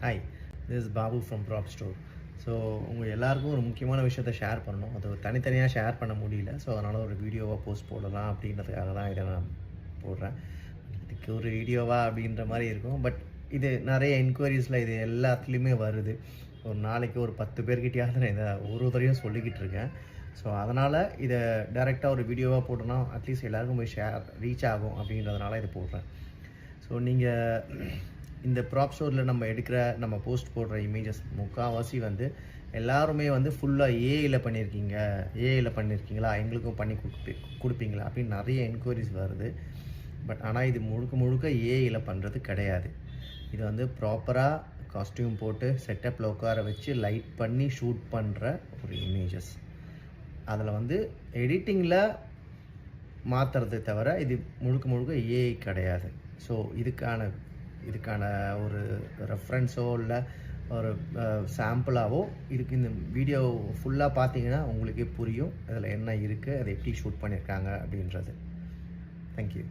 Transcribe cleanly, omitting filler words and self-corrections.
Hi, this is Babu from prop store. So உங்கள் எல்லாருக்கும் ஒரு முக்கியமான விஷயத்த ஷேர் பண்ணணும். அது தனித்தனியாக ஷேர் பண்ண முடியல. ஸோ அதனால் ஒரு வீடியோவாக போஸ்ட் போடலாம் அப்படின்றதுக்காக தான் இதை நான் போடுறேன். இதுக்கு ஒரு வீடியோவா அப்படின்ற மாதிரி இருக்கும். பட் இது நிறைய என்கொயரிஸில் இது எல்லாத்துலேயுமே வருது. ஒரு நாளைக்கு ஒரு 10 பேர்கிட்டையாவது நான் இதை ஒரு தடவையும் சொல்லிக்கிட்டு இருக்கேன். ஸோ அதனால் இதை டைரெக்டாக ஒரு வீடியோவாக போட்டோன்னா அட்லீஸ்ட் எல்லாருக்கும் போய் ரீச் ஆகும் அப்படின்றதுனால இதை போடுறேன். ஸோ நீங்கள் இந்த ப்ராப் ஸ்டோரில் நம்ம போஸ்ட் போடுற இமேஜஸ் முக்கால்வாசி வந்து எல்லாருமே வந்து ஃபுல்லாக ஏஐயில் பண்ணியிருக்கீங்களா, எங்களுக்கும் பண்ணி கொடுப்பீங்களா அப்படின்னு நிறைய என்கொயரிஸ் வருது. பட் ஆனால் இது முழுக்க ஏஐயில் பண்ணுறது கிடையாது. இது வந்து ப்ராப்பராக காஸ்டியூம் போட்டு செட்டப்பில் உட்கார வச்சு லைட் பண்ணி ஷூட் பண்ணுற ஒரு இமேஜஸ். அதில் வந்து எடிட்டிங்கில் மாற்றுறதை தவிர இது முழுக்க ஏஐ கிடையாது. ஸோ இதுக்கான ஒரு ரெஃபரன்ஸோ இல்லை ஒரு சாம்பிளாவோ இதுக்கு இந்த வீடியோ ஃபுல்லாக பார்த்தீங்கன்னா உங்களுக்கே புரியும் அதில் என்ன இருக்குது, அதை எப்படி ஷூட் பண்ணியிருக்காங்க அப்படின்றது. தேங்க்யூ.